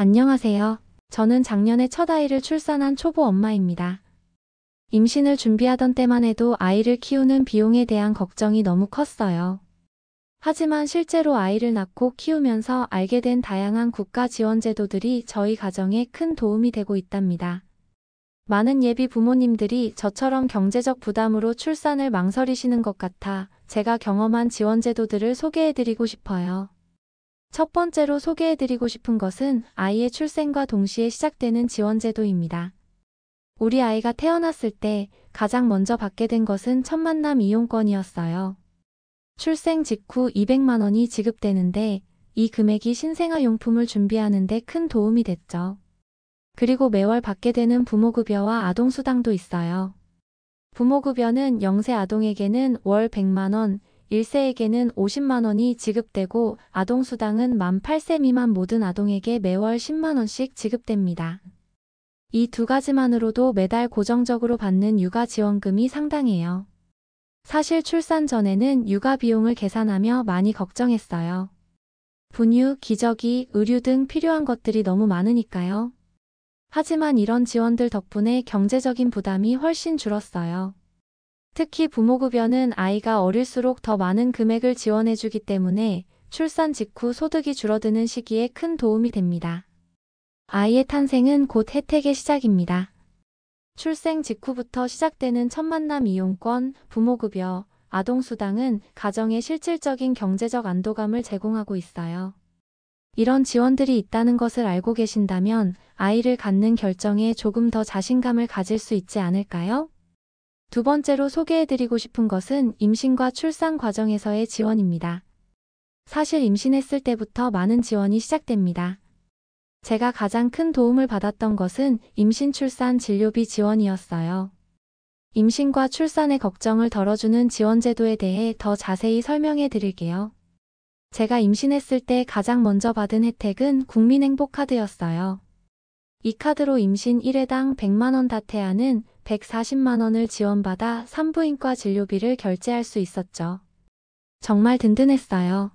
안녕하세요. 저는 작년에 첫 아이를 출산한 초보 엄마입니다. 임신을 준비하던 때만 해도 아이를 키우는 비용에 대한 걱정이 너무 컸어요. 하지만 실제로 아이를 낳고 키우면서 알게 된 다양한 국가 지원 제도들이 저희 가정에 큰 도움이 되고 있답니다. 많은 예비 부모님들이 저처럼 경제적 부담으로 출산을 망설이시는 것 같아 제가 경험한 지원 제도들을 소개해드리고 싶어요. 첫 번째로 소개해드리고 싶은 것은 아이의 출생과 동시에 시작되는 지원제도입니다. 우리 아이가 태어났을 때 가장 먼저 받게 된 것은 첫 만남 이용권이었어요. 출생 직후 200만 원이 지급되는데 이 금액이 신생아용품을 준비하는 데 큰 도움이 됐죠. 그리고 매월 받게 되는 부모급여와 아동수당도 있어요. 부모급여는 0세 아동에게는 월 100만 원, 1세에게는 50만 원이 지급되고 아동수당은 만 8세 미만 모든 아동에게 매월 10만 원씩 지급됩니다. 이 두 가지만으로도 매달 고정적으로 받는 육아지원금이 상당해요. 사실 출산 전에는 육아 비용을 계산하며 많이 걱정했어요. 분유, 기저귀, 의류 등 필요한 것들이 너무 많으니까요. 하지만 이런 지원들 덕분에 경제적인 부담이 훨씬 줄었어요. 특히 부모급여는 아이가 어릴수록 더 많은 금액을 지원해주기 때문에 출산 직후 소득이 줄어드는 시기에 큰 도움이 됩니다. 아이의 탄생은 곧 혜택의 시작입니다. 출생 직후부터 시작되는 첫 만남 이용권, 부모급여, 아동수당은 가정에 실질적인 경제적 안도감을 제공하고 있어요. 이런 지원들이 있다는 것을 알고 계신다면 아이를 갖는 결정에 조금 더 자신감을 가질 수 있지 않을까요? 두 번째로 소개해드리고 싶은 것은 임신과 출산 과정에서의 지원입니다. 사실 임신했을 때부터 많은 지원이 시작됩니다. 제가 가장 큰 도움을 받았던 것은 임신 출산 진료비 지원이었어요. 임신과 출산의 걱정을 덜어주는 지원 제도에 대해 더 자세히 설명해 드릴게요. 제가 임신했을 때 가장 먼저 받은 혜택은 국민행복카드였어요. 이 카드로 임신 1회당 100만 원 다태아는 140만 원을 지원받아 산부인과 진료비를 결제할 수 있었죠. 정말 든든했어요.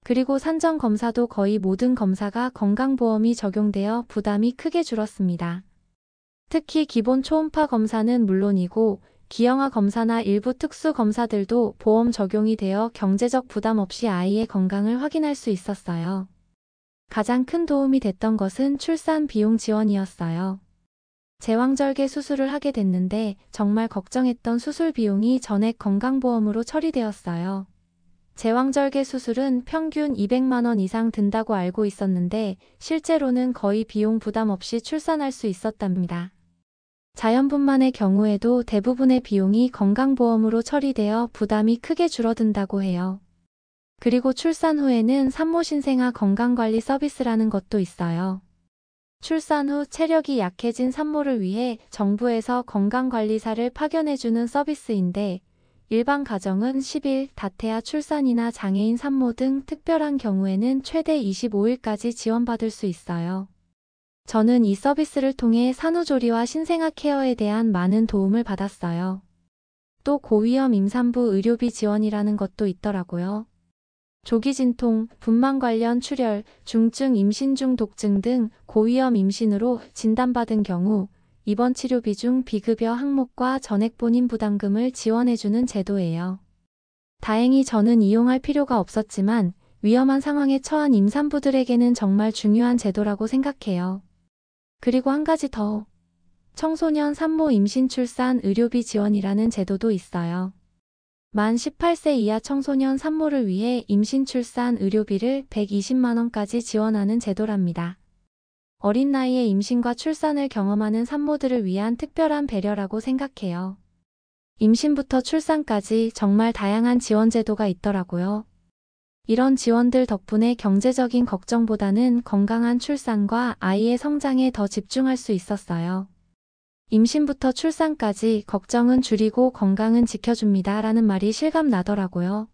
그리고 산정검사도 거의 모든 검사가 건강보험이 적용되어 부담이 크게 줄었습니다. 특히 기본 초음파 검사는 물론이고 기형아 검사나 일부 특수 검사들도 보험 적용이 되어 경제적 부담 없이 아이의 건강을 확인할 수 있었어요. 가장 큰 도움이 됐던 것은 출산 비용 지원이었어요. 제왕절개 수술을 하게 됐는데 정말 걱정했던 수술 비용이 전액 건강보험으로 처리되었어요. 제왕절개 수술은 평균 200만 원 이상 든다고 알고 있었는데 실제로는 거의 비용 부담 없이 출산할 수 있었답니다. 자연분만의 경우에도 대부분의 비용이 건강보험으로 처리되어 부담이 크게 줄어든다고 해요. 그리고 출산 후에는 산모신생아 건강관리 서비스라는 것도 있어요. 출산 후 체력이 약해진 산모를 위해 정부에서 건강관리사를 파견해주는 서비스인데 일반 가정은 10일, 다태아 출산이나 장애인 산모 등 특별한 경우에는 최대 25일까지 지원받을 수 있어요. 저는 이 서비스를 통해 산후조리와 신생아 케어에 대한 많은 도움을 받았어요. 또 고위험 임산부 의료비 지원이라는 것도 있더라고요. 조기진통, 분만 관련 출혈, 중증 임신 중 독증 등 고위험 임신으로 진단받은 경우 입원 치료비 중 비급여 항목과 전액 본인 부담금을 지원해주는 제도예요. 다행히 저는 이용할 필요가 없었지만 위험한 상황에 처한 임산부들에게는 정말 중요한 제도라고 생각해요. 그리고 한 가지 더. 청소년 산모 임신 출산 의료비 지원이라는 제도도 있어요. 만 18세 이하 청소년 산모를 위해 임신 출산 의료비를 120만 원까지 지원하는 제도랍니다. 어린 나이에 임신과 출산을 경험하는 산모들을 위한 특별한 배려라고 생각해요. 임신부터 출산까지 정말 다양한 지원 제도가 있더라고요. 이런 지원들 덕분에 경제적인 걱정보다는 건강한 출산과 아이의 성장에 더 집중할 수 있었어요. 임신부터 출산까지 걱정은 줄이고 건강은 지켜줍니다 라는 말이 실감 나더라고요.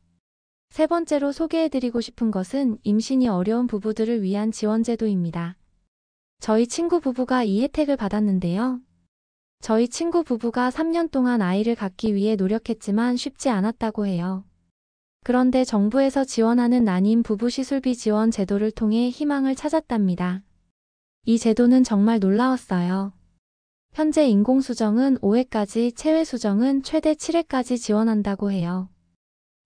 세 번째로 소개해드리고 싶은 것은 임신이 어려운 부부들을 위한 지원 제도입니다. 저희 친구 부부가 이 혜택을 받았는데요. 저희 친구 부부가 3년 동안 아이를 갖기 위해 노력했지만 쉽지 않았다고 해요. 그런데 정부에서 지원하는 난임 부부 시술비 지원 제도를 통해 희망을 찾았답니다. 이 제도는 정말 놀라웠어요. 현재 인공수정은 5회까지, 체외수정은 최대 7회까지 지원한다고 해요.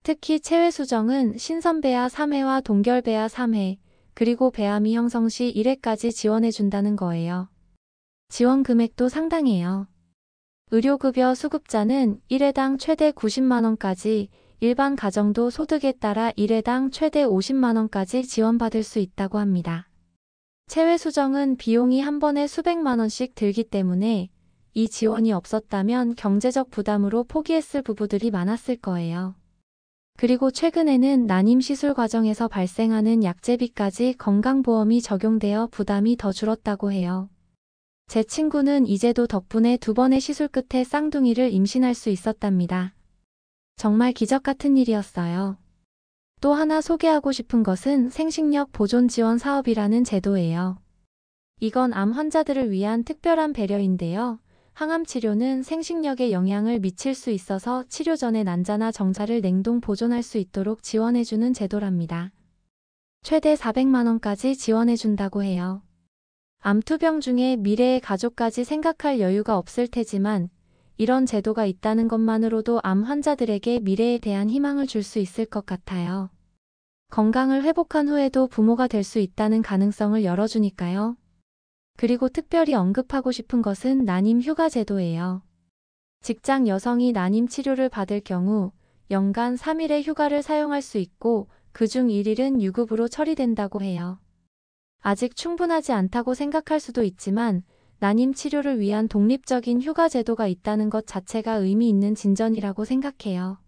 특히 체외수정은 신선배아 3회와 동결배아 3회, 그리고 배암이 형성 시 1회까지 지원해준다는 거예요. 지원 금액도 상당해요. 의료급여 수급자는 1회당 최대 90만원까지, 일반 가정도 소득에 따라 1회당 최대 50만원까지 지원받을 수 있다고 합니다. 체외수정은 비용이 한 번에 수백만원씩 들기 때문에 이 지원이 없었다면 경제적 부담으로 포기했을 부부들이 많았을 거예요. 그리고 최근에는 난임 시술 과정에서 발생하는 약제비까지 건강보험이 적용되어 부담이 더 줄었다고 해요. 제 친구는 이 제도 덕분에 2번의 시술 끝에 쌍둥이를 임신할 수 있었답니다. 정말 기적 같은 일이었어요. 또 하나 소개하고 싶은 것은 생식력 보존 지원 사업이라는 제도예요. 이건 암 환자들을 위한 특별한 배려인데요. 항암 치료는 생식력에 영향을 미칠 수 있어서 치료 전에 난자나 정자를 냉동 보존할 수 있도록 지원해주는 제도랍니다. 최대 400만원까지 지원해준다고 해요. 암투병 중에 미래의 가족까지 생각할 여유가 없을 테지만 이런 제도가 있다는 것만으로도 암 환자들에게 미래에 대한 희망을 줄 수 있을 것 같아요. 건강을 회복한 후에도 부모가 될 수 있다는 가능성을 열어주니까요. 그리고 특별히 언급하고 싶은 것은 난임 휴가 제도예요. 직장 여성이 난임 치료를 받을 경우 연간 3일의 휴가를 사용할 수 있고 그중 1일은 유급으로 처리된다고 해요. 아직 충분하지 않다고 생각할 수도 있지만 난임 치료를 위한 독립적인 휴가 제도가 있다는 것 자체가 의미 있는 진전이라고 생각해요.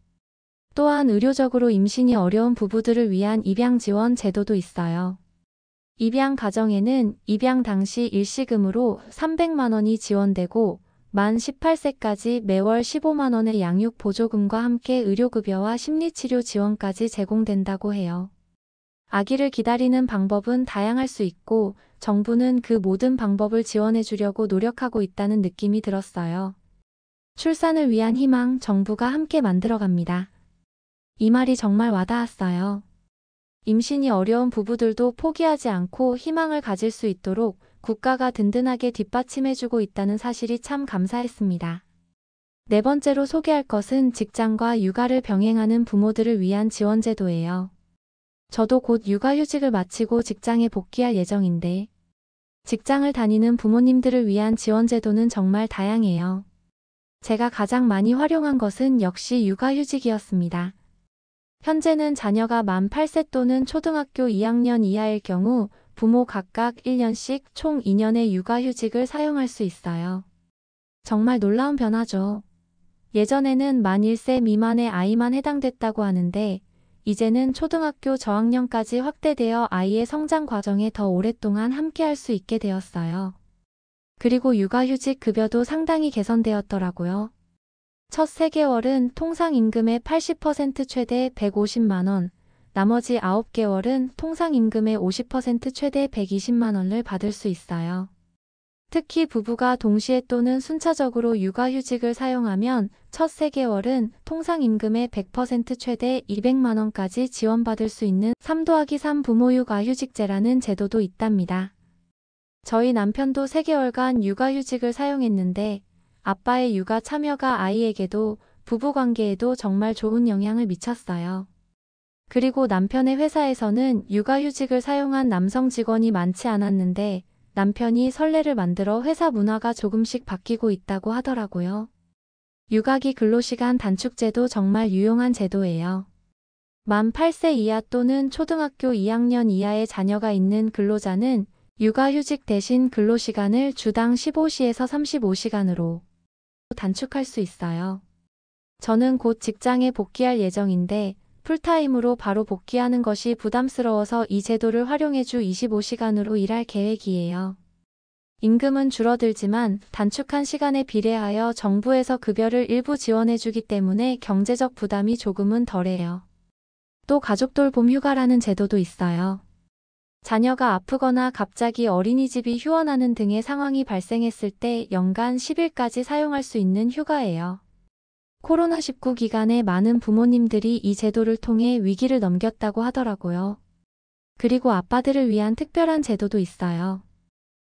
또한 의료적으로 임신이 어려운 부부들을 위한 입양 지원 제도도 있어요. 입양 가정에는 입양 당시 일시금으로 300만원이 지원되고 만 18세까지 매월 15만원의 양육 보조금과 함께 의료급여와 심리치료 지원까지 제공된다고 해요. 아기를 기다리는 방법은 다양할 수 있고 정부는 그 모든 방법을 지원해 주려고 노력하고 있다는 느낌이 들었어요. 출산을 위한 희망, 정부가 함께 만들어갑니다. 이 말이 정말 와닿았어요. 임신이 어려운 부부들도 포기하지 않고 희망을 가질 수 있도록 국가가 든든하게 뒷받침해주고 있다는 사실이 참 감사했습니다. 네 번째로 소개할 것은 직장과 육아를 병행하는 부모들을 위한 지원제도예요. 저도 곧 육아휴직을 마치고 직장에 복귀할 예정인데 직장을 다니는 부모님들을 위한 지원제도는 정말 다양해요. 제가 가장 많이 활용한 것은 역시 육아휴직이었습니다. 현재는 자녀가 만 8세 또는 초등학교 2학년 이하일 경우 부모 각각 1년씩 총 2년의 육아휴직을 사용할 수 있어요. 정말 놀라운 변화죠. 예전에는 만 1세 미만의 아이만 해당됐다고 하는데 이제는 초등학교 저학년까지 확대되어 아이의 성장 과정에 더 오랫동안 함께할 수 있게 되었어요. 그리고 육아휴직 급여도 상당히 개선되었더라고요. 첫 3개월은 통상임금의 80% 최대 150만원, 나머지 9개월은 통상임금의 50% 최대 120만원을 받을 수 있어요. 특히 부부가 동시에 또는 순차적으로 육아휴직을 사용하면 첫 3개월은 통상임금의 100% 최대 200만원까지 지원받을 수 있는 3+3 부모육아휴직제라는 제도도 있답니다. 저희 남편도 3개월간 육아휴직을 사용했는데 아빠의 육아 참여가 아이에게도 부부관계에도 정말 좋은 영향을 미쳤어요. 그리고 남편의 회사에서는 육아휴직을 사용한 남성 직원이 많지 않았는데 남편이 선례를 만들어 회사 문화가 조금씩 바뀌고 있다고 하더라고요. 육아기 근로시간 단축제도 정말 유용한 제도예요. 만 8세 이하 또는 초등학교 2학년 이하의 자녀가 있는 근로자는 육아휴직 대신 근로시간을 주당 15시에서 35시간으로 단축할 수 있어요. 저는 곧 직장에 복귀할 예정인데 풀타임으로 바로 복귀하는 것이 부담스러워서 이 제도를 활용해 주 25시간으로 일할 계획이에요. 임금은 줄어들지만 단축한 시간에 비례하여 정부에서 급여를 일부 지원해 주기 때문에 경제적 부담이 조금은 덜해요. 또 가족돌봄 휴가라는 제도도 있어요. 자녀가 아프거나 갑자기 어린이집이 휴원하는 등의 상황이 발생했을 때 연간 10일까지 사용할 수 있는 휴가예요. 코로나19 기간에 많은 부모님들이 이 제도를 통해 위기를 넘겼다고 하더라고요. 그리고 아빠들을 위한 특별한 제도도 있어요.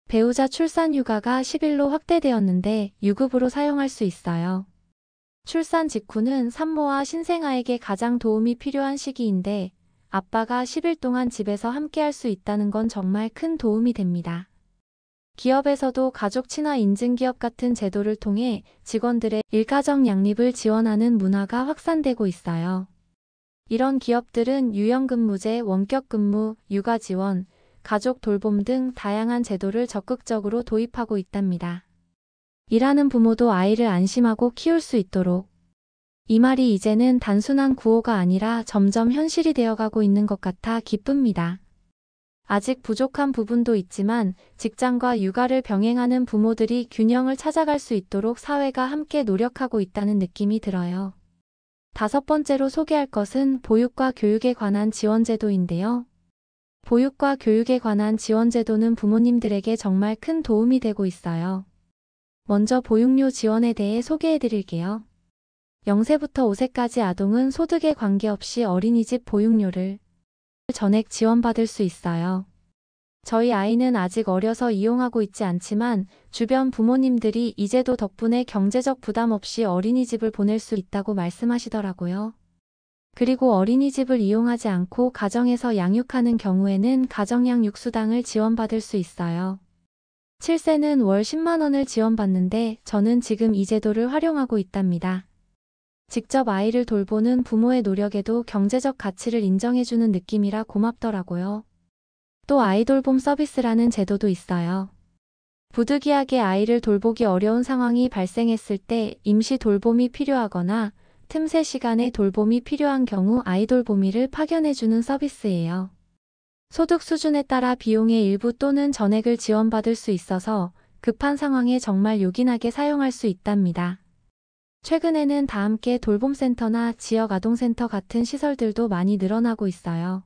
배우자 출산 휴가가 10일로 확대되었는데 유급으로 사용할 수 있어요. 출산 직후는 산모와 신생아에게 가장 도움이 필요한 시기인데 아빠가 10일 동안 집에서 함께할 수 있다는 건 정말 큰 도움이 됩니다. 기업에서도 가족 친화 인증기업 같은 제도를 통해 직원들의 일가정 양립을 지원하는 문화가 확산되고 있어요. 이런 기업들은 유연근무제, 원격근무, 육아지원, 가족 돌봄 등 다양한 제도를 적극적으로 도입하고 있답니다. 일하는 부모도 아이를 안심하고 키울 수 있도록. 이 말이 이제는 단순한 구호가 아니라 점점 현실이 되어가고 있는 것 같아 기쁩니다. 아직 부족한 부분도 있지만 직장과 육아를 병행하는 부모들이 균형을 찾아갈 수 있도록 사회가 함께 노력하고 있다는 느낌이 들어요. 5번째로 소개할 것은 보육과 교육에 관한 지원제도인데요. 보육과 교육에 관한 지원제도는 부모님들에게 정말 큰 도움이 되고 있어요. 먼저 보육료 지원에 대해 소개해 드릴게요. 0세부터 5세까지 아동은 소득에 관계없이 어린이집 보육료를 전액 지원받을 수 있어요. 저희 아이는 아직 어려서 이용하고 있지 않지만 주변 부모님들이 이 제도 덕분에 경제적 부담 없이 어린이집을 보낼 수 있다고 말씀하시더라고요. 그리고 어린이집을 이용하지 않고 가정에서 양육하는 경우에는 가정양육수당을 지원받을 수 있어요. 7세는 월 10만 원을 지원받는데 저는 지금 이 제도를 활용하고 있답니다. 직접 아이를 돌보는 부모의 노력에도 경제적 가치를 인정해주는 느낌이라 고맙더라고요. 또 아이돌봄 서비스라는 제도도 있어요. 부득이하게 아이를 돌보기 어려운 상황이 발생했을 때 임시 돌봄이 필요하거나 틈새 시간에 돌봄이 필요한 경우 아이돌보미를 파견해주는 서비스예요. 소득 수준에 따라 비용의 일부 또는 전액을 지원받을 수 있어서 급한 상황에 정말 요긴하게 사용할 수 있답니다. 최근에는 다 함께 돌봄센터나 지역아동센터 같은 시설들도 많이 늘어나고 있어요.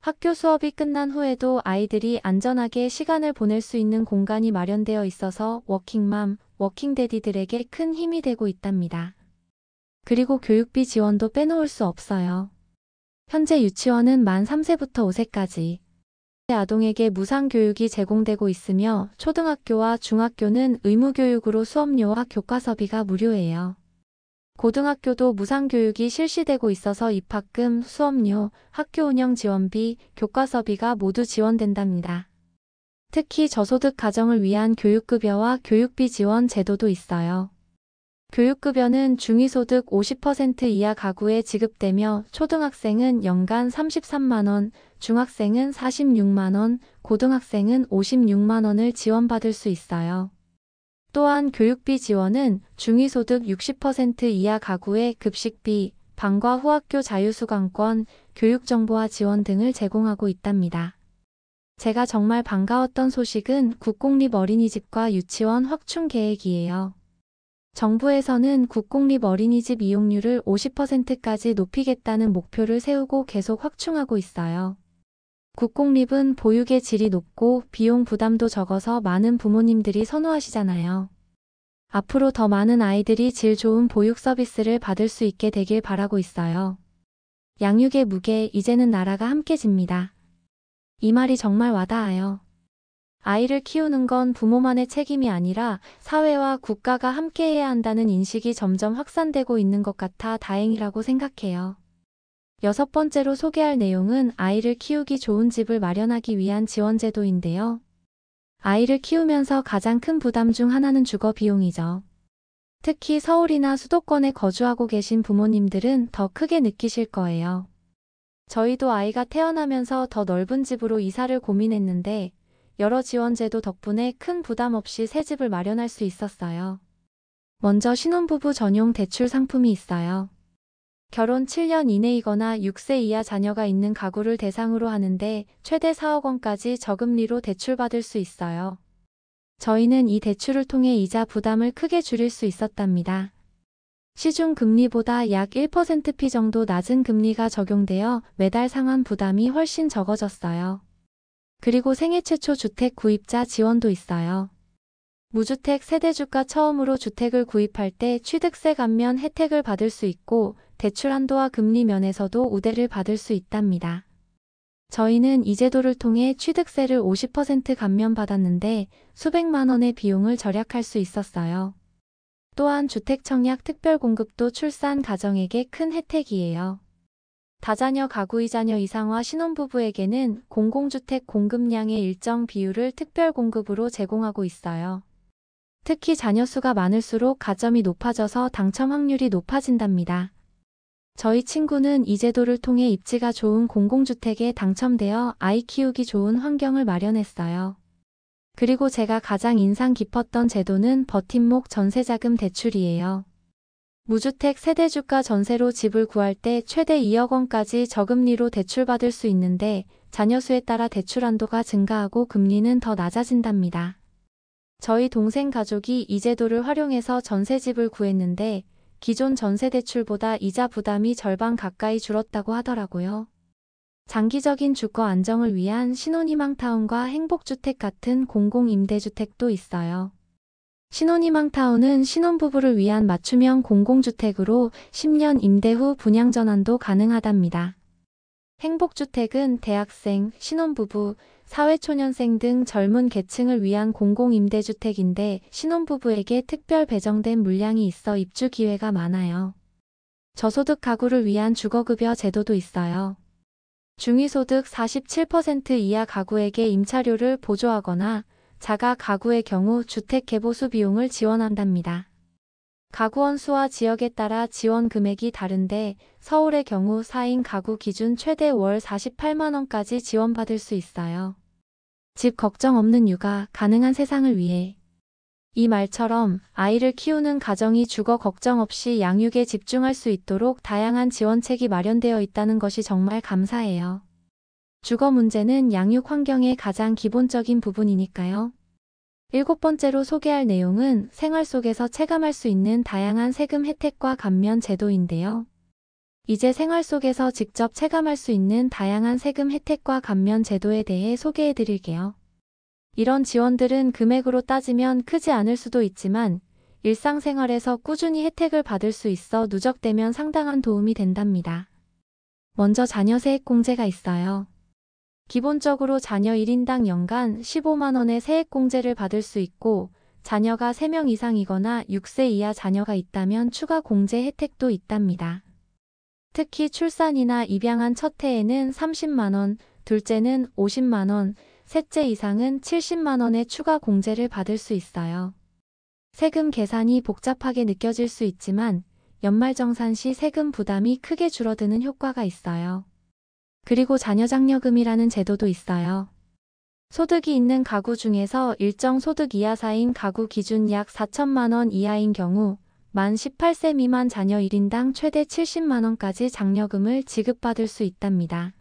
학교 수업이 끝난 후에도 아이들이 안전하게 시간을 보낼 수 있는 공간이 마련되어 있어서 워킹맘, 워킹데디들에게 큰 힘이 되고 있답니다. 그리고 교육비 지원도 빼놓을 수 없어요. 현재 유치원은 만 3세부터 5세까지 아동에게 무상교육이 제공되고 있으며 초등학교와 중학교는 의무교육으로 수업료와 교과서비가 무료예요. 고등학교도 무상교육이 실시되고 있어서 입학금, 수업료, 학교 운영 지원비, 교과서비가 모두 지원된답니다. 특히 저소득 가정을 위한 교육급여와 교육비 지원 제도도 있어요. 교육급여는 중위소득 50% 이하 가구에 지급되며 초등학생은 연간 33만 원, 중학생은 46만 원, 고등학생은 56만 원을 지원받을 수 있어요. 또한 교육비 지원은 중위소득 60% 이하 가구의 급식비, 방과 후 학교 자유수강권, 교육정보화 지원 등을 제공하고 있답니다. 제가 정말 반가웠던 소식은 국공립 어린이집과 유치원 확충 계획이에요. 정부에서는 국공립 어린이집 이용률을 50%까지 높이겠다는 목표를 세우고 계속 확충하고 있어요. 국공립은 보육의 질이 높고 비용 부담도 적어서 많은 부모님들이 선호하시잖아요. 앞으로 더 많은 아이들이 질 좋은 보육 서비스를 받을 수 있게 되길 바라고 있어요. 양육의 무게, 이제는 나라가 함께 집니다. 이 말이 정말 와닿아요. 아이를 키우는 건 부모만의 책임이 아니라 사회와 국가가 함께해야 한다는 인식이 점점 확산되고 있는 것 같아 다행이라고 생각해요. 6번째로 소개할 내용은 아이를 키우기 좋은 집을 마련하기 위한 지원제도인데요. 아이를 키우면서 가장 큰 부담 중 하나는 주거 비용이죠. 특히 서울이나 수도권에 거주하고 계신 부모님들은 더 크게 느끼실 거예요. 저희도 아이가 태어나면서 더 넓은 집으로 이사를 고민했는데 여러 지원제도 덕분에 큰 부담 없이 새 집을 마련할 수 있었어요. 먼저 신혼부부 전용 대출 상품이 있어요. 결혼 7년 이내이거나 6세 이하 자녀가 있는 가구를 대상으로 하는데 최대 4억 원까지 저금리로 대출받을 수 있어요. 저희는 이 대출을 통해 이자 부담을 크게 줄일 수 있었답니다. 시중 금리보다 약 1%피 정도 낮은 금리가 적용되어 매달 상환 부담이 훨씬 적어졌어요. 그리고 생애 최초 주택 구입자 지원도 있어요. 무주택 세대주가 처음으로 주택을 구입할 때 취득세 감면 혜택을 받을 수 있고 대출 한도와 금리 면에서도 우대를 받을 수 있답니다. 저희는 이 제도를 통해 취득세를 50% 감면받았는데 수백만 원의 비용을 절약할 수 있었어요. 또한 주택청약 특별공급도 출산 가정에게 큰 혜택이에요. 다자녀 가구 2자녀 이상화 신혼부부에게는 공공주택 공급량의 일정 비율을 특별공급으로 제공하고 있어요. 특히 자녀 수가 많을수록 가점이 높아져서 당첨 확률이 높아진답니다. 저희 친구는 이 제도를 통해 입지가 좋은 공공주택에 당첨되어 아이 키우기 좋은 환경을 마련했어요. 그리고 제가 가장 인상 깊었던 제도는 버팀목 전세자금 대출이에요. 무주택 세대주가 전세로 집을 구할 때 최대 2억 원까지 저금리로 대출받을 수 있는데 자녀 수에 따라 대출 한도가 증가하고 금리는 더 낮아진답니다. 저희 동생 가족이 이 제도를 활용해서 전세집을 구했는데 기존 전세대출보다 이자 부담이 절반 가까이 줄었다고 하더라고요. 장기적인 주거 안정을 위한 신혼희망타운과 행복주택 같은 공공임대주택도 있어요. 신혼희망타운은 신혼부부를 위한 맞춤형 공공주택으로 10년 임대 후 분양전환도 가능하답니다. 행복주택은 대학생, 신혼부부, 사회초년생 등 젊은 계층을 위한 공공임대주택인데 신혼부부에게 특별 배정된 물량이 있어 입주 기회가 많아요. 저소득 가구를 위한 주거급여 제도도 있어요. 중위소득 47% 이하 가구에게 임차료를 보조하거나 자가 가구의 경우 주택 개보수 비용을 지원한답니다. 가구원 수와 지역에 따라 지원 금액이 다른데 서울의 경우 4인 가구 기준 최대 월 48만 원까지 지원받을 수 있어요. 집 걱정 없는 육아 가능한 세상을 위해. 이 말처럼 아이를 키우는 가정이 주거 걱정 없이 양육에 집중할 수 있도록 다양한 지원책이 마련되어 있다는 것이 정말 감사해요. 주거 문제는 양육 환경의 가장 기본적인 부분이니까요. 7번째로 소개할 내용은 생활 속에서 체감할 수 있는 다양한 세금 혜택과 감면 제도인데요. 이제 생활 속에서 직접 체감할 수 있는 다양한 세금 혜택과 감면 제도에 대해 소개해 드릴게요. 이런 지원들은 금액으로 따지면 크지 않을 수도 있지만 일상생활에서 꾸준히 혜택을 받을 수 있어 누적되면 상당한 도움이 된답니다. 먼저 자녀 세액공제가 있어요. 기본적으로 자녀 1인당 연간 15만 원의 세액공제를 받을 수 있고 자녀가 3명 이상이거나 6세 이하 자녀가 있다면 추가 공제 혜택도 있답니다. 특히 출산이나 입양한 첫 해에는 30만 원, 둘째는 50만 원, 셋째 이상은 70만 원의 추가 공제를 받을 수 있어요. 세금 계산이 복잡하게 느껴질 수 있지만 연말정산 시 세금 부담이 크게 줄어드는 효과가 있어요. 그리고 자녀장려금이라는 제도도 있어요. 소득이 있는 가구 중에서 일정 소득 이하사인 가구 기준 약 4천만 원 이하인 경우 만 18세 미만 자녀 1인당 최대 70만 원까지 장려금을 지급받을 수 있답니다.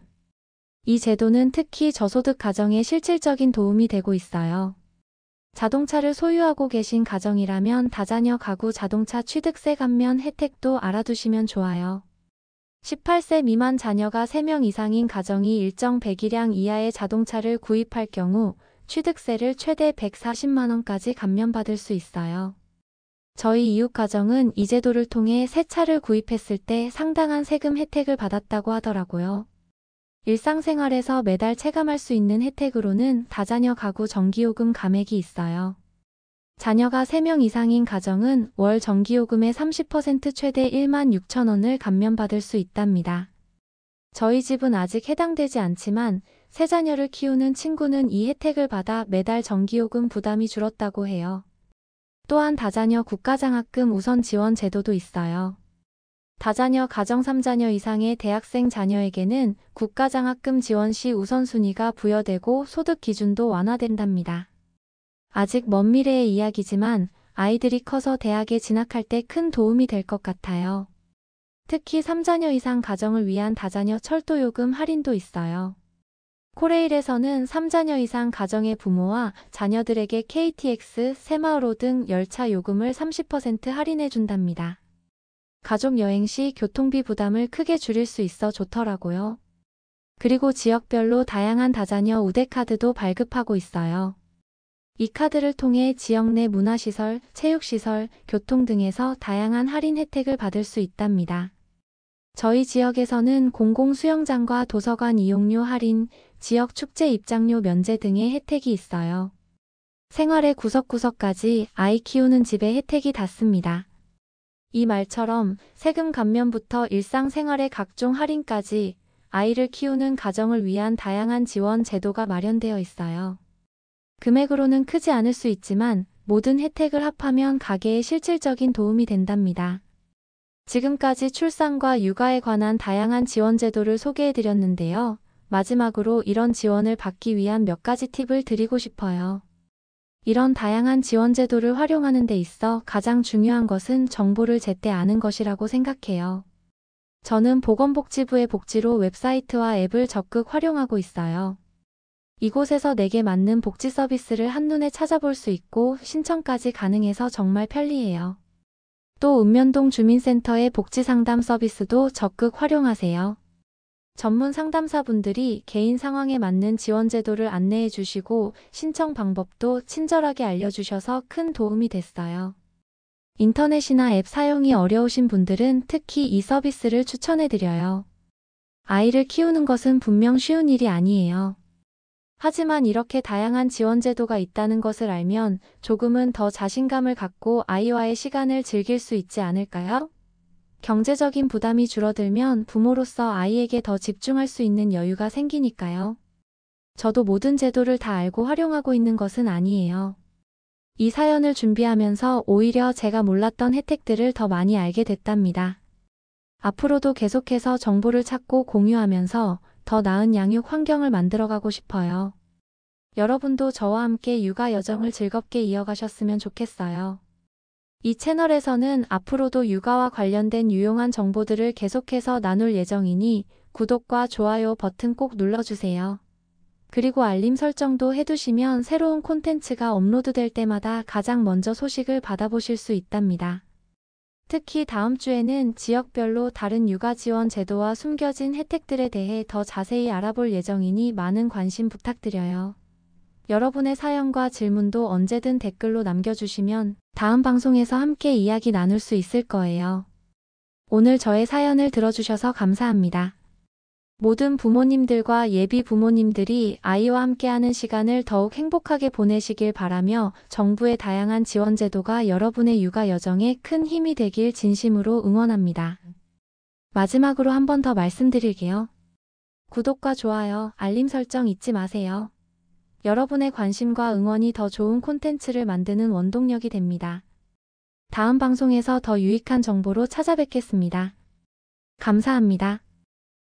이 제도는 특히 저소득 가정에 실질적인 도움이 되고 있어요. 자동차를 소유하고 계신 가정이라면 다자녀 가구 자동차 취득세 감면 혜택도 알아두시면 좋아요. 18세 미만 자녀가 3명 이상인 가정이 일정 배기량 이하의 자동차를 구입할 경우 취득세를 최대 140만 원까지 감면받을 수 있어요. 저희 이웃 가정은 이 제도를 통해 새 차를 구입했을 때 상당한 세금 혜택을 받았다고 하더라고요. 일상생활에서 매달 체감할 수 있는 혜택으로는 다자녀 가구 전기요금 감액이 있어요. 자녀가 3명 이상인 가정은 월 전기요금의 30% 최대 1만 6천 원을 감면받을 수 있답니다. 저희 집은 아직 해당되지 않지만 세 자녀를 키우는 친구는 이 혜택을 받아 매달 전기요금 부담이 줄었다고 해요. 또한 다자녀 국가장학금 우선 지원 제도도 있어요. 다자녀 가정 3자녀 이상의 대학생 자녀에게는 국가장학금 지원 시 우선순위가 부여되고 소득 기준도 완화된답니다. 아직 먼 미래의 이야기지만 아이들이 커서 대학에 진학할 때 큰 도움이 될 것 같아요. 특히 3자녀 이상 가정을 위한 다자녀 철도요금 할인도 있어요. 코레일에서는 3자녀 이상 가정의 부모와 자녀들에게 KTX, 새마을호 등 열차 요금을 30% 할인해 준답니다. 가족 여행 시 교통비 부담을 크게 줄일 수 있어 좋더라고요. 그리고 지역별로 다양한 다자녀 우대카드도 발급하고 있어요. 이 카드를 통해 지역 내 문화시설, 체육시설, 교통 등에서 다양한 할인 혜택을 받을 수 있답니다. 저희 지역에서는 공공수영장과 도서관 이용료 할인, 지역 축제 입장료 면제 등의 혜택이 있어요. 생활의 구석구석까지 아이 키우는 집에 혜택이 닿습니다. 이 말처럼 세금 감면부터 일상생활의 각종 할인까지 아이를 키우는 가정을 위한 다양한 지원 제도가 마련되어 있어요. 금액으로는 크지 않을 수 있지만 모든 혜택을 합하면 가계에 실질적인 도움이 된답니다. 지금까지 출산과 육아에 관한 다양한 지원 제도를 소개해드렸는데요. 마지막으로 이런 지원을 받기 위한 몇 가지 팁을 드리고 싶어요. 이런 다양한 지원 제도를 활용하는 데 있어 가장 중요한 것은 정보를 제때 아는 것이라고 생각해요. 저는 보건복지부의 복지로 웹사이트와 앱을 적극 활용하고 있어요. 이곳에서 내게 맞는 복지 서비스를 한눈에 찾아볼 수 있고 신청까지 가능해서 정말 편리해요. 또 읍면동 주민센터의 복지상담 서비스도 적극 활용하세요. 전문 상담사분들이 개인 상황에 맞는 지원 제도를 안내해 주시고 신청 방법도 친절하게 알려주셔서 큰 도움이 됐어요. 인터넷이나 앱 사용이 어려우신 분들은 특히 이 서비스를 추천해드려요. 아이를 키우는 것은 분명 쉬운 일이 아니에요. 하지만 이렇게 다양한 지원 제도가 있다는 것을 알면 조금은 더 자신감을 갖고 아이와의 시간을 즐길 수 있지 않을까요? 경제적인 부담이 줄어들면 부모로서 아이에게 더 집중할 수 있는 여유가 생기니까요. 저도 모든 제도를 다 알고 활용하고 있는 것은 아니에요. 이 사연을 준비하면서 오히려 제가 몰랐던 혜택들을 더 많이 알게 됐답니다. 앞으로도 계속해서 정보를 찾고 공유하면서 더 나은 양육 환경을 만들어가고 싶어요. 여러분도 저와 함께 육아 여정을 즐겁게 이어가셨으면 좋겠어요. 이 채널에서는 앞으로도 육아와 관련된 유용한 정보들을 계속해서 나눌 예정이니 구독과 좋아요 버튼 꼭 눌러주세요. 그리고 알림 설정도 해두시면 새로운 콘텐츠가 업로드될 때마다 가장 먼저 소식을 받아보실 수 있답니다. 특히 다음 주에는 지역별로 다른 육아 지원 제도와 숨겨진 혜택들에 대해 더 자세히 알아볼 예정이니 많은 관심 부탁드려요. 여러분의 사연과 질문도 언제든 댓글로 남겨주시면 다음 방송에서 함께 이야기 나눌 수 있을 거예요. 오늘 저의 사연을 들어주셔서 감사합니다. 모든 부모님들과 예비 부모님들이 아이와 함께하는 시간을 더욱 행복하게 보내시길 바라며 정부의 다양한 지원 제도가 여러분의 육아 여정에 큰 힘이 되길 진심으로 응원합니다. 마지막으로 한 번 더 말씀드릴게요. 구독과 좋아요, 알림 설정 잊지 마세요. 여러분의 관심과 응원이 더 좋은 콘텐츠를 만드는 원동력이 됩니다. 다음 방송에서 더 유익한 정보로 찾아뵙겠습니다. 감사합니다.